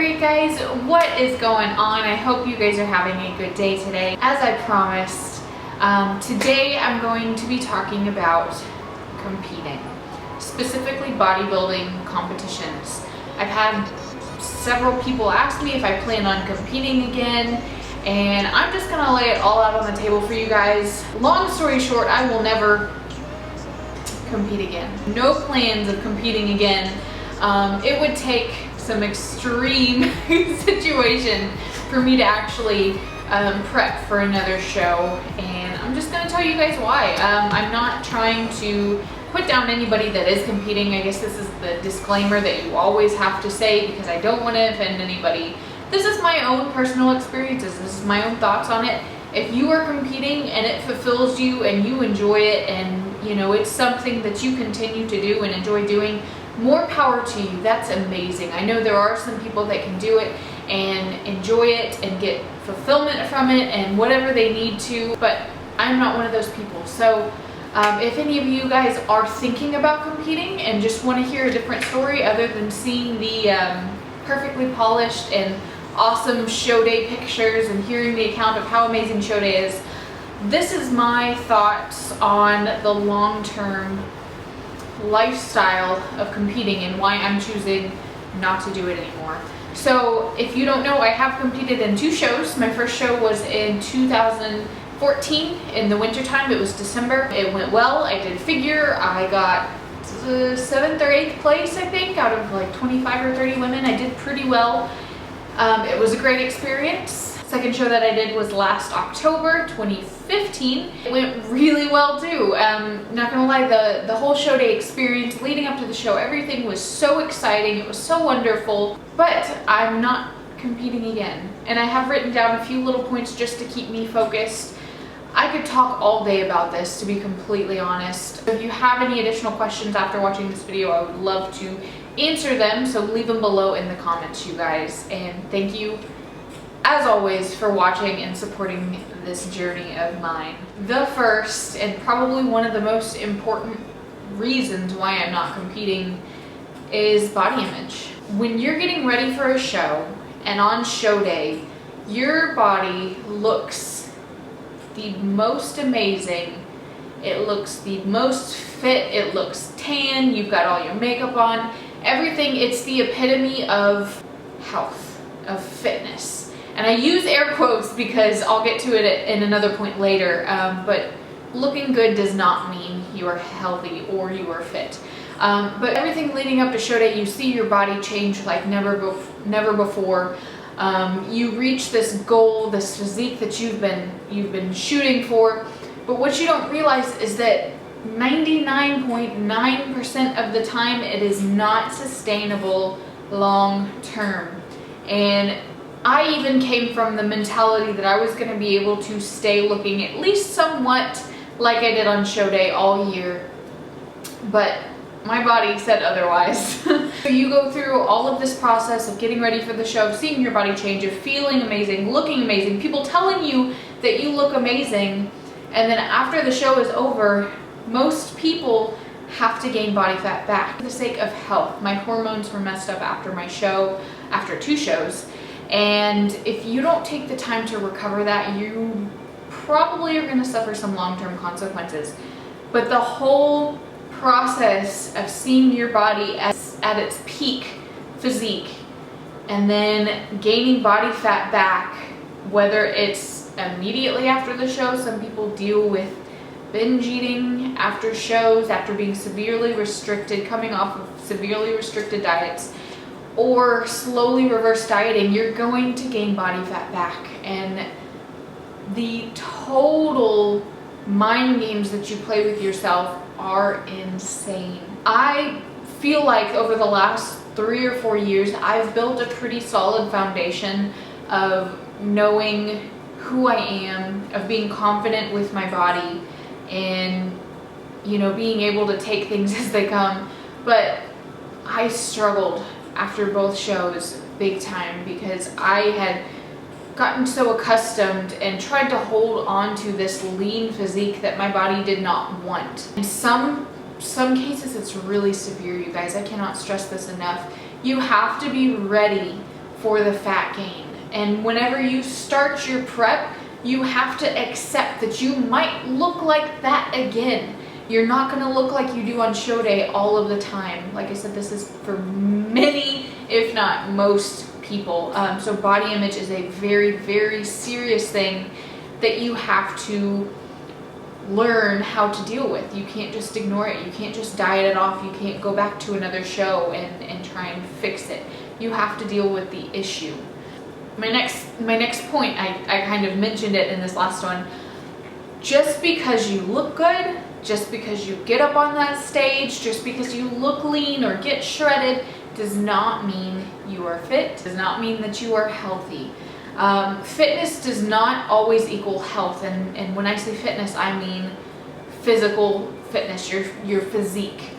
Alright guys, what is going on? I hope you guys are having a good day today. As I promised, today I'm going to be talking about competing, specifically bodybuilding competitions. I've had several people ask me if I plan on competing again, and I'm just gonna lay it all out on the table for you guys. Long story short, I will never compete again. No plans of competing again. It would take some extreme situation for me to actually prep for another show, and I'm just going to tell you guys why. I'm not trying to put down anybody that is competing. I guess this is the disclaimer that you always have to say because I don't want to offend anybody. This is my own personal experiences. This is my own thoughts on it. If you are competing and it fulfills you and you enjoy it, and you know it's something that you continue to do and enjoy doing, more power to you. That's amazing. I know there are some people that can do it and enjoy it and get fulfillment from it and whatever they need to, but I'm not one of those people. So if any of you guys are thinking about competing and just want to hear a different story other than seeing the perfectly polished and awesome show day pictures and hearing the account of how amazing show day is, this is my thoughts on the long-term lifestyle of competing and why I'm choosing not to do it anymore. So if you don't know, I have competed in 2 shows. My first show was in 2014 in the winter time. It was December. It went well. I did figure. I got 7th or 8th place, I think, out of like 25 or 30 women. I did pretty well. It was a great experience. Second show that I did was last October 2015. It went really well too. Not gonna lie, the whole show day experience leading up to the show, everything was so exciting. It was so wonderful, but I'm not competing again. And I have written down a few little points just to keep me focused. I could talk all day about this, to be completely honest. If you have any additional questions after watching this video, I would love to answer them. So leave them below in the comments, you guys. And thank you as always for watching and supporting this journey of mine. The first and probably one of the most important reasons why I'm not competing is body image. When you're getting ready for a show and on show day, your body looks the most amazing. It looks the most fit. It looks tan. You've got all your makeup on. Everything. It's the epitome of health, of fitness. And I use air quotes because I'll get to it in another point later, but looking good does not mean you are healthy or you are fit. But everything leading up to show day, you see your body change like never before. You reach this goal, this physique that you've been shooting for. But what you don't realize is that 99.9% of the time it is not sustainable long term. And I even came from the mentality that I was going to be able to stay looking at least somewhat like I did on show day all year, but my body said otherwise. So you go through all of this process of getting ready for the show, seeing your body change, of feeling amazing, looking amazing, people telling you that you look amazing, and then after the show is over, most people have to gain body fat back for the sake of health. My hormones were messed up after my show, after 2 shows. And if you don't take the time to recover that, you probably are going to suffer some long-term consequences. But the whole process of seeing your body at its peak physique and then gaining body fat back, whether it's immediately after the show, some people deal with binge eating after shows, after being severely restricted, coming off of severely restricted diets, or slowly reverse dieting, you're going to gain body fat back. And the total mind games that you play with yourself are insane. I feel like over the last 3 or 4 years, I've built a pretty solid foundation of knowing who I am, of being confident with my body, and you know, being able to take things as they come. But I struggled after both shows big time because I had gotten so accustomed and tried to hold on to this lean physique that my body did not want. In some cases it's really severe, you guys. I cannot stress this enough. You have to be ready for the fat gain. And whenever you start your prep, you have to accept that you might look like that again. You're not gonna look like you do on show day all of the time. Like I said, this is for many, if not most people. So body image is a very, very serious thing that you have to learn how to deal with. You can't just ignore it. You can't just diet it off. You can't go back to another show and try and fix it. You have to deal with the issue. My next point, I kind of mentioned it in this last one. Just because you look good, just because you get up on that stage, just because you look lean or get shredded, does not mean you are fit, does not mean that you are healthy. Fitness does not always equal health, and when I say fitness, I mean physical fitness, your physique.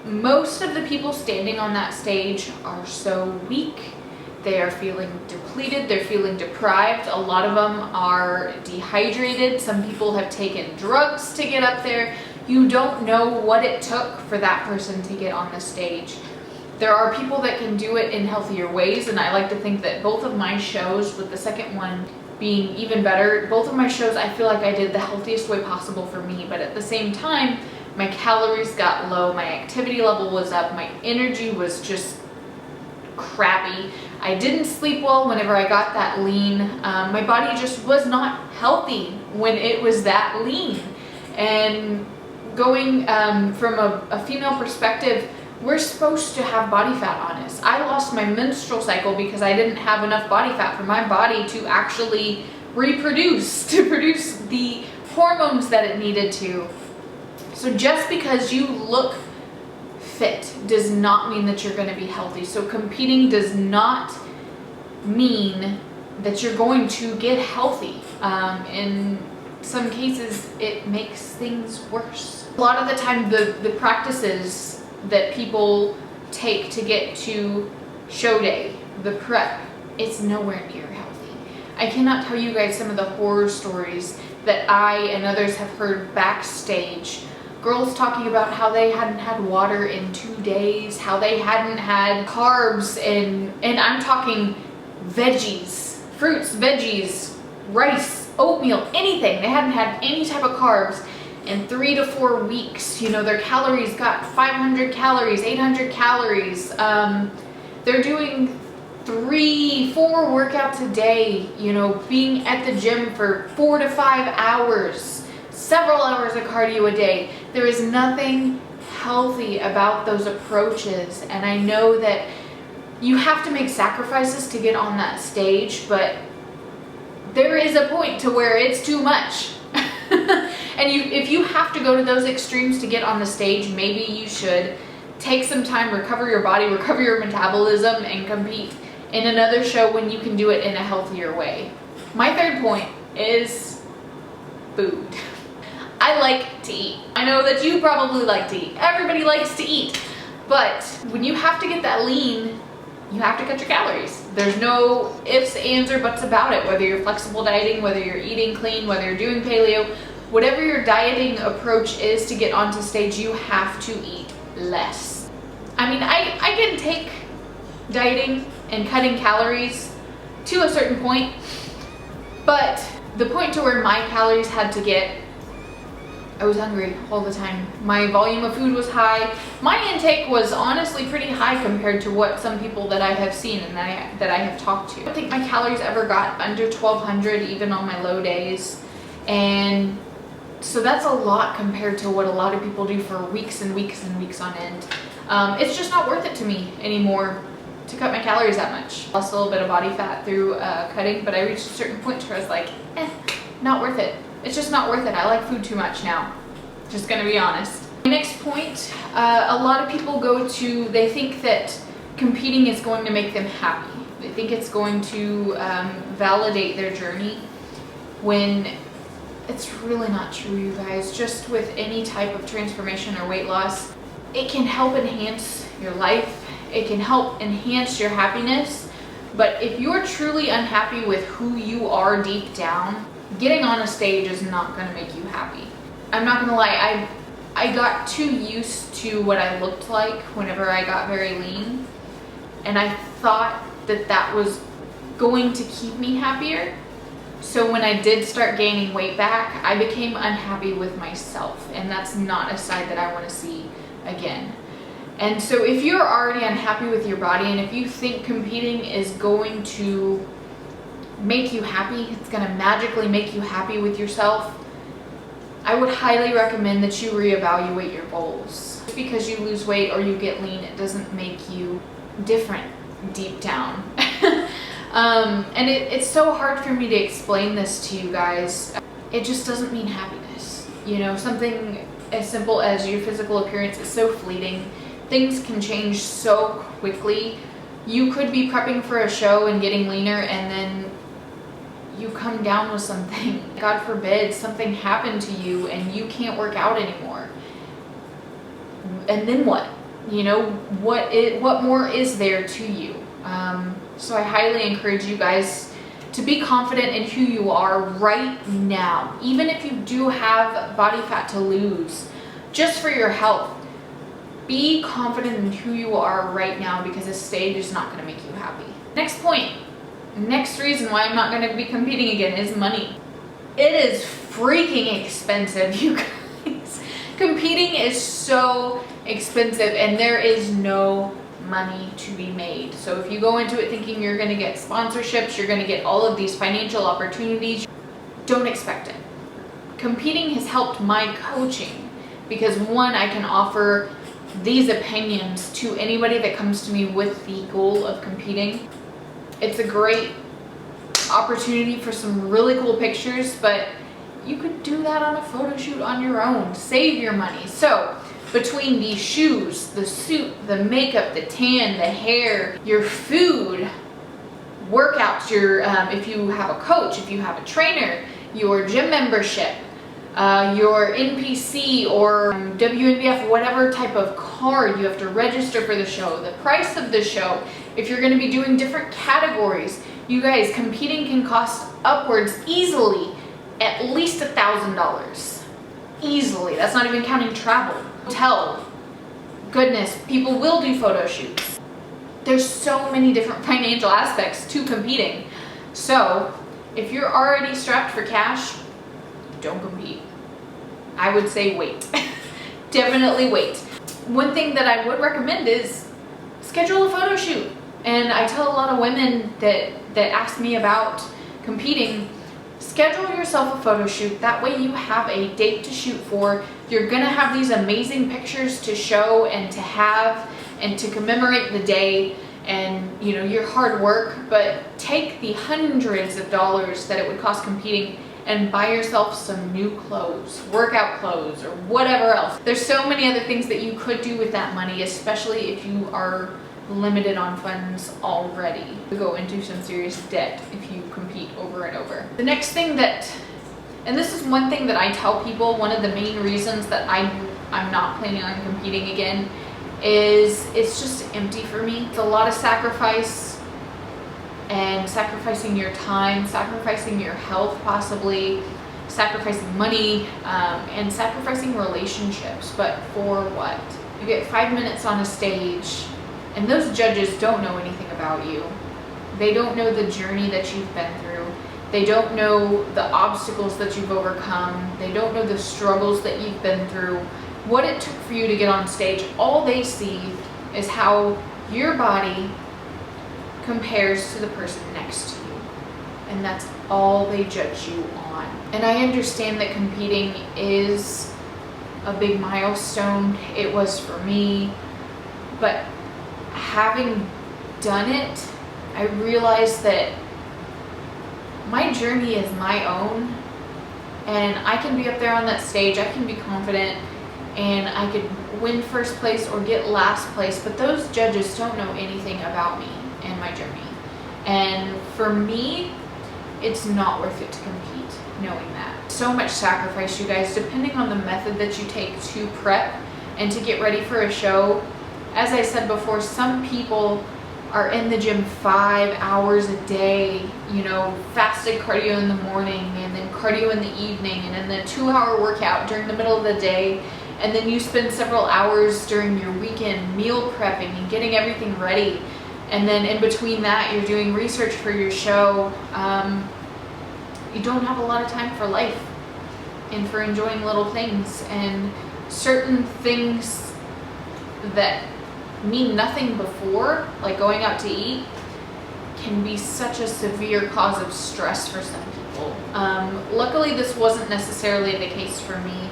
Most of the people standing on that stage are so weak. They are feeling depleted, they're feeling deprived. A lot of them are dehydrated. Some people have taken drugs to get up there. You don't know what it took for that person to get on the stage. There are people that can do it in healthier ways, and I like to think that both of my shows, with the second one being even better, both of my shows I feel like I did the healthiest way possible for me, but at the same time, my calories got low, my activity level was up, my energy was just crappy. I didn't sleep well whenever I got that lean. My body just was not healthy when it was that lean. And going from a female perspective, we're supposed to have body fat on us. I lost my menstrual cycle because I didn't have enough body fat for my body to actually reproduce, to produce the hormones that it needed to. So just because you look fit does not mean that you're going to be healthy. So competing does not mean that you're going to get healthy. In some cases, it makes things worse. A lot of the time, the practices that people take to get to show day, the prep, it's nowhere near healthy. I cannot tell you guys some of the horror stories that I and others have heard backstage. Girls talking about how they hadn't had water in 2 days, how they hadn't had carbs, and I'm talking veggies, fruits, veggies, rice, oatmeal, anything. They hadn't had any type of carbs in 3 to 4 weeks. You know, their calories got 500 calories, 800 calories. They're doing 3, 4 workouts a day, you know, being at the gym for 4 to 5 hours, several hours of cardio a day. There is nothing healthy about those approaches, and I know that you have to make sacrifices to get on that stage, but there is a point to where it's too much. And if you have to go to those extremes to get on the stage, maybe you should take some time, recover your body, recover your metabolism, and compete in another show when you can do it in a healthier way. My third point is food. I like to eat. I know that you probably like to eat. Everybody likes to eat. But when you have to get that lean, you have to cut your calories. There's no ifs, ands, or buts about it. Whether you're flexible dieting, whether you're eating clean, whether you're doing paleo, whatever your dieting approach is to get onto stage, you have to eat less. I mean, I can take dieting and cutting calories to a certain point, but the point to where my calories had to get, I was hungry all the time. My volume of food was high. My intake was honestly pretty high compared to what some people that I have seen and that I have talked to. I don't think my calories ever got under 1,200 even on my low days. And so that's a lot compared to what a lot of people do for weeks and weeks and weeks on end. It's just not worth it to me anymore to cut my calories that much. Lost a little bit of body fat through cutting, but I reached a certain point where I was like, not worth it. It's just not worth it. I like food too much now. Just gonna be honest. My next point, a lot of people they think that competing is going to make them happy. They think it's going to validate their journey, when it's really not true, you guys. Just with any type of transformation or weight loss, it can help enhance your life. It can help enhance your happiness. But if you're truly unhappy with who you are deep down, getting on a stage is not going to make you happy. I'm not gonna lie, I got too used to what I looked like whenever I got very lean, and I thought that that was going to keep me happier. So when I did start gaining weight back, I became unhappy with myself, and that's not a side that I want to see again. And so if you're already unhappy with your body, and if you think competing is going to make you happy, it's going to magically make you happy with yourself, I would highly recommend that you reevaluate your goals. Just because you lose weight or you get lean, it doesn't make you different deep down. And it's so hard for me to explain this to you guys. It just doesn't mean happiness. You know, something as simple as your physical appearance is so fleeting. Things can change so quickly. You could be prepping for a show and getting leaner, and then you come down with something. God forbid something happened to you and you can't work out anymore. And then what? You know, what more is there to you? So I highly encourage you guys to be confident in who you are right now. Even if you do have body fat to lose, just for your health, be confident in who you are right now, because a stage is not going to make you happy. Next point. Next reason why I'm not going to be competing again is money. It is freaking expensive, you guys. Competing is so expensive, and there is no money to be made. So if you go into it thinking you're going to get sponsorships, you're going to get all of these financial opportunities, don't expect it. Competing has helped my coaching because, one, I can offer these opinions to anybody that comes to me with the goal of competing. It's a great opportunity for some really cool pictures, but you could do that on a photo shoot on your own. Save your money. So between the shoes, the suit, the makeup, the tan, the hair, your food, workouts, your if you have a coach, if you have a trainer, your gym membership, your NPC or WNBF, whatever type of card you have to register for the show, the price of the show, if you're going to be doing different categories, you guys, competing can cost upwards easily at least $1,000. Easily. That's not even counting travel, hotel. Goodness, people will do photo shoots. There's so many different financial aspects to competing. So if you're already strapped for cash, don't compete. I would say wait. Definitely wait. One thing that I would recommend is schedule a photo shoot. And I tell a lot of women that ask me about competing, schedule yourself a photo shoot. That way you have a date to shoot for. You're gonna have these amazing pictures to show and to have and to commemorate the day and, you know, your hard work. But take the hundreds of dollars that it would cost competing and buy yourself some new clothes, workout clothes, or whatever else. There's so many other things that you could do with that money, especially if you are limited on funds already. You go into some serious debt if you compete over and over. The next thing that, and this is one thing that I tell people, one of the main reasons that I'm not planning on competing again, is it's just empty for me. It's a lot of sacrifice, and sacrificing your time, sacrificing your health possibly, sacrificing money, and sacrificing relationships. But for what? You get 5 minutes on a stage, and those judges don't know anything about you. They don't know the journey that you've been through. They don't know the obstacles that you've overcome. They don't know the struggles that you've been through, what it took for you to get on stage. All they see is how your body compares to the person next to you. And that's all they judge you on. And I understand that competing is a big milestone. It was for me. But having done it, I realized that my journey is my own, and I can be up there on that stage, I can be confident, and I could win first place or get last place, but those judges don't know anything about me and my journey. And for me, it's not worth it to compete knowing that. So much sacrifice, you guys, depending on the method that you take to prep and to get ready for a show. As I said before, some people are in the gym 5 hours a day, you know, fasted cardio in the morning and then cardio in the evening and then a 2-hour workout during the middle of the day. And then you spend several hours during your weekend meal prepping and getting everything ready. and then in between that you're doing research for your show, you don't have a lot of time for life and for enjoying little things, and certain things that mean nothing before, like going out to eat, can be such a severe cause of stress for some people. Luckily this wasn't necessarily the case for me,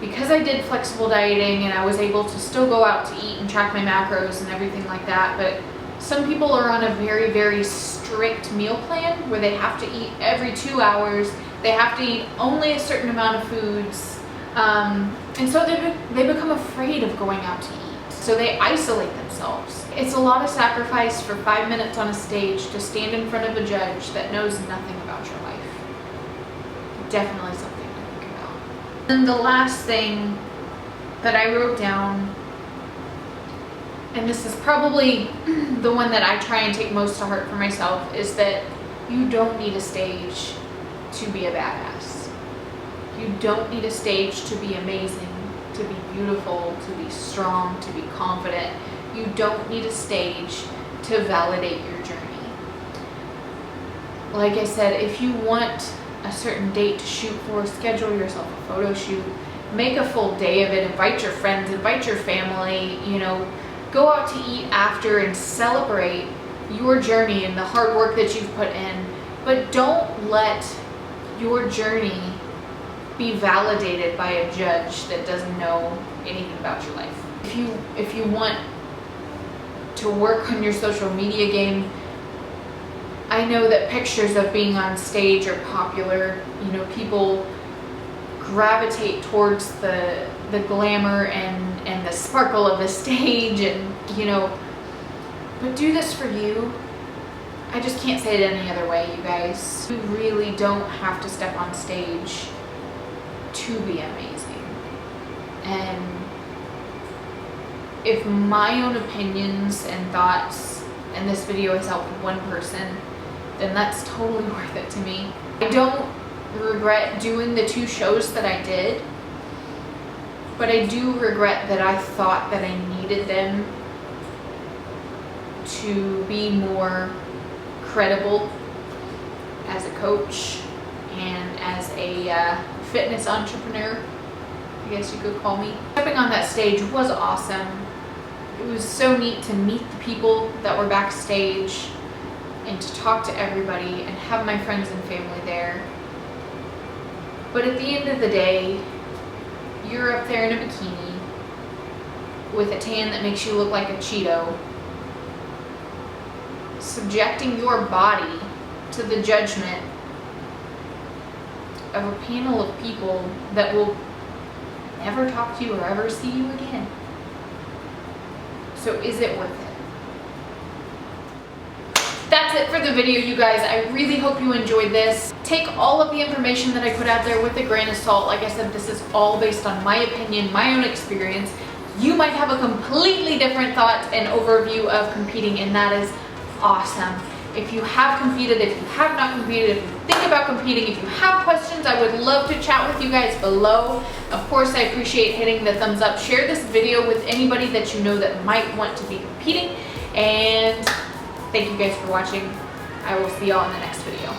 because I did flexible dieting and I was able to still go out to eat and track my macros and everything like that. But some people are on a very, very strict meal plan where they have to eat every 2 hours. They have to eat only a certain amount of foods. And so they become afraid of going out to eat. So they isolate themselves. It's a lot of sacrifice for 5 minutes on a stage to stand in front of a judge that knows nothing about your life. Definitely something to think about. And the last thing that I wrote down, and this is probably the one that I try and take most to heart for myself, is that you don't need a stage to be a badass. You don't need a stage to be amazing, to be beautiful, to be strong, to be confident. You don't need a stage to validate your journey. Like I said, if you want a certain date to shoot for, schedule yourself a photo shoot, make a full day of it, invite your friends, invite your family, you know, go out to eat after and celebrate your journey and the hard work that you've put in. But don't let your journey be validated by a judge that doesn't know anything about your life. If you want to work on your social media game, I know that pictures of being on stage are popular. You know, people gravitate towards the glamour and the sparkle of the stage, and you know, but do this for you. I just can't say it any other way, you guys. You really don't have to step on stage to be amazing. And if my own opinions and thoughts in this video has helped one person, then that's totally worth it to me. I don't regret doing the 2 shows that I did, but I do regret that I thought that I needed them to be more credible as a coach and as a fitness entrepreneur, I guess you could call me. Stepping on that stage was awesome. It was so neat to meet the people that were backstage and to talk to everybody and have my friends and family there. But at the end of the day, you're up there in a bikini with a tan that makes you look like a Cheeto, subjecting your body to the judgment of a panel of people that will never talk to you or ever see you again. So is it worth it? That's it for the video, you guys. I really hope you enjoyed this. Take all of the information that I put out there with a grain of salt. Like I said, this is all based on my opinion, my own experience. You might have a completely different thought and overview of competing, and that is awesome. If you have competed, if you have not competed, if you think about competing, if you have questions, I would love to chat with you guys below. Of course, I appreciate hitting the thumbs up. Share this video with anybody that you know that might want to be competing. And thank you guys for watching. I will see y'all in the next video.